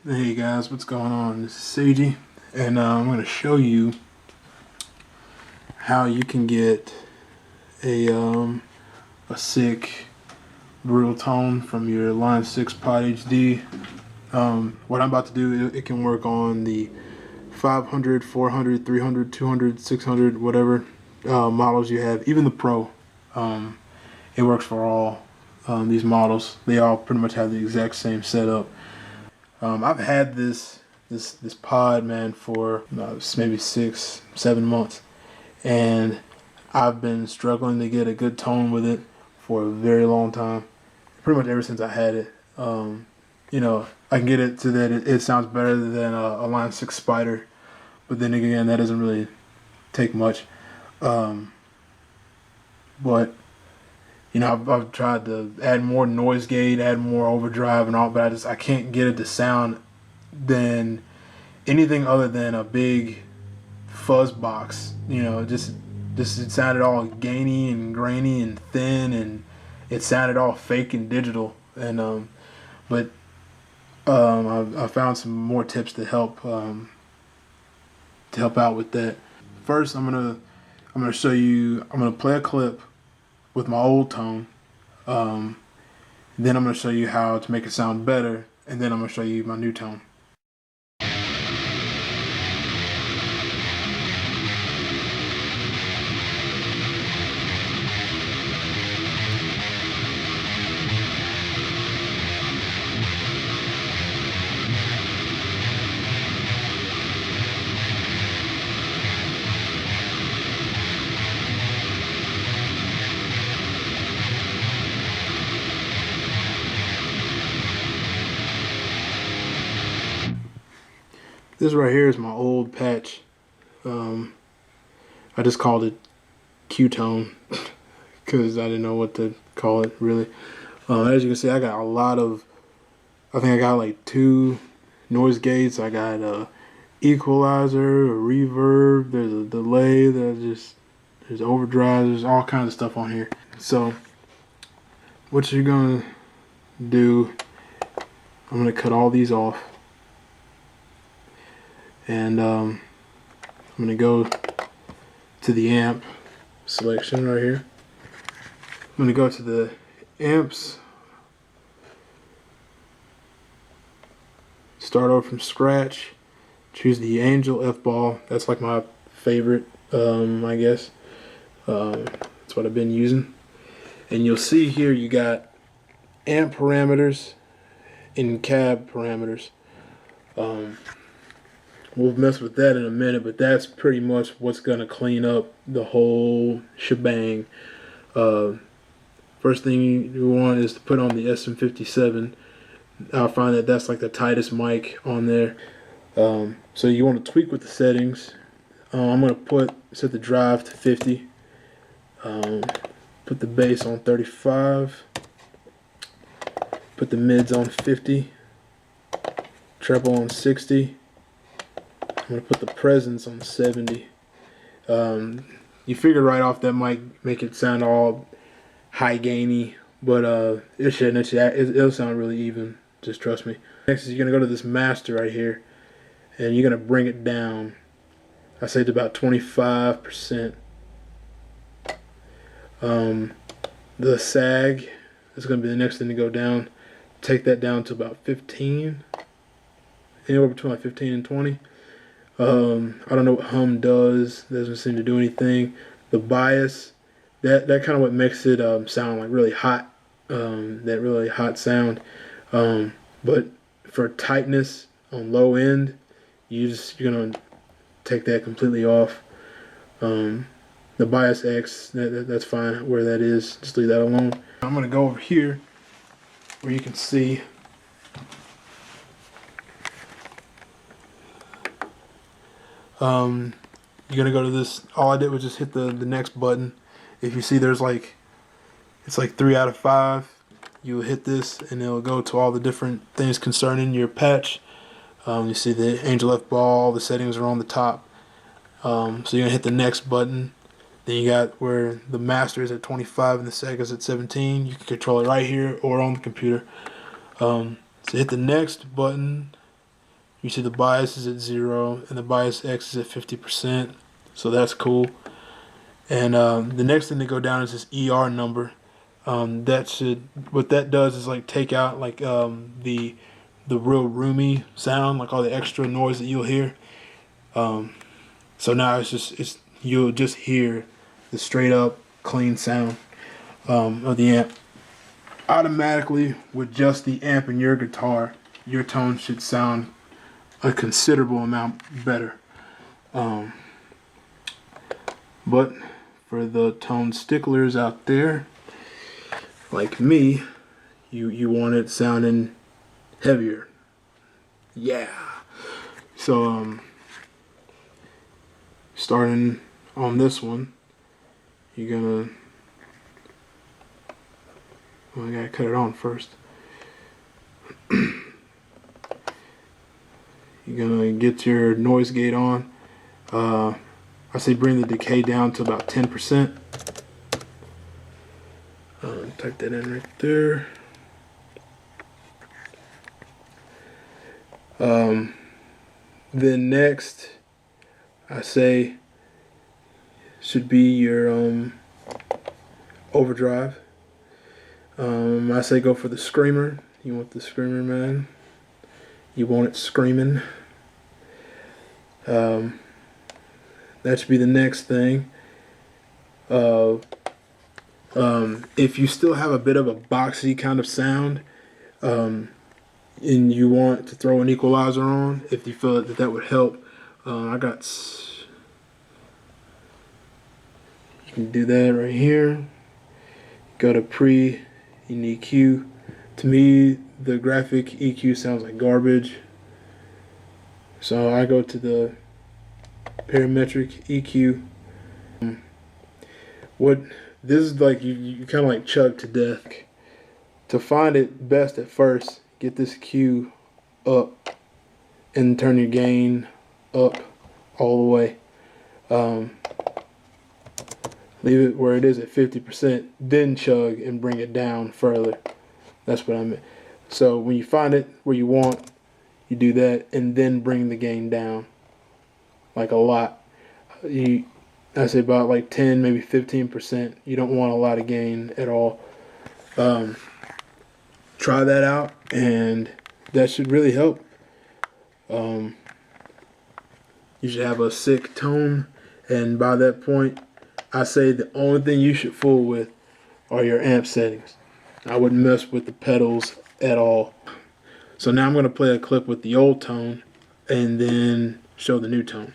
Hey guys, what's going on? This is Seiji, and I'm going to show you how you can get a sick, brutal tone from your Line 6 Pod HD. What I'm about to do, it can work on the 500, 400, 300, 200, 600, whatever models you have, even the Pro. It works for all these models. They all pretty much have the exact same setup. I've had this pod, man, for maybe 6-7 months, and I've been struggling to get a good tone with it for a very long time. Pretty much ever since I had it. I can get it to that it sounds better than a Line 6 Spider, but then again, that doesn't really take much. But I've tried to add more noise gate, add more overdrive and all, but I can't get it to sound than anything other than a big fuzz box. Just it sounded all gainy and grainy and thin, and it sounded all fake and digital. And I found some more tips to help out with that. First, I'm gonna show you. I'm gonna play a clip with my old tone. Then I'm going to show you how to make it sound better, and then I'm going to show you my new tone. This right here is my old patch. I just called it Q-tone because I didn't know what to call it really. As you can see, I got a lot of, I think I got like 2 noise gates. I got a equalizer, a reverb, there's a delay, there's overdrive, there's all kinds of stuff on here. So what you're gonna do, I'm gonna cut all these off. And I'm going to go to the amp selection right here. I'm going to go to the amps, start over from scratch, choose the Angel F-Ball. That's like my favorite, I guess. That's what I've been using. And you'll see here you got amp parameters and cab parameters. We'll mess with that in a minute, but that's pretty much what's going to clean up the whole shebang. First thing you want is to put on the SM57. I'll find that that's like the tightest mic on there. So you want to tweak with the settings. I'm going to set the drive to 50. Put the bass on 35. Put the mids on 50. Treble on 60. I'm going to put the presence on 70. You figure right off that might make it sound all high gainy, but it shouldn't. It'll sound really even. Just trust me. Next is you're going to go to this master right here, and you're going to bring it down. I say to about 25%. The sag is going to be the next thing to go down. Take that down to about 15. Anywhere between like 15 and 20. I don't know what hum does. It doesn't seem to do anything. The bias, that kind of what makes it sound like really hot. That really hot sound. But for tightness on low end, you're gonna take that completely off. The bias X, that's fine where that is. Just leave that alone. I'm gonna go over here where you can see. You're gonna go to this. All I did was just hit the next button. If you see there's like, it's like 3 out of 5, you'll hit this and it'll go to all the different things concerning your patch. You see the Angel F ball, the settings are on the top. So you're gonna hit the next button. Then you got where the master is at 25 and the seg is at 17. You can control it right here or on the computer. So hit the next button, You see the bias is at 0 and the bias X is at 50%, so that's cool. And the next thing to go down is this ER number. What that does is like take out like the real roomy sound, like all the extra noise that you'll hear. So now you'll just hear the straight up clean sound of the amp. Automatically, with just the amp and your guitar, your tone should sound a considerable amount better. But for the tone sticklers out there, like me, you want it sounding heavier. Yeah. So starting on this one, you're gonna, well, I gotta cut it on first. You're gonna get your noise gate on. I say bring the decay down to about 10%. Type that in right there. Then next, I say should be your overdrive. I say go for the screamer. You want the screamer, man. You want it screaming. That should be the next thing. If you still have a bit of a boxy kind of sound, and you want to throw an equalizer on, if you feel that would help, you can do that right here. Go to pre and EQ. To me, the graphic EQ sounds like garbage, so I go to the parametric EQ. This is like you kind of like chug to death. To find it best at first, get this Q up and turn your gain up all the way. Leave it where it is at 50%, then chug and bring it down further. That's what I meant. So when you find it where you want, you do that and then bring the gain down, like a lot. I say about like 10, maybe 15%. You don't want a lot of gain at all. Try that out, and that should really help. You should have a sick tone, and by that point, I say the only thing you should fool with are your amp settings. I wouldn't mess with the pedals at all. So now I'm going to play a clip with the old tone and then show the new tone.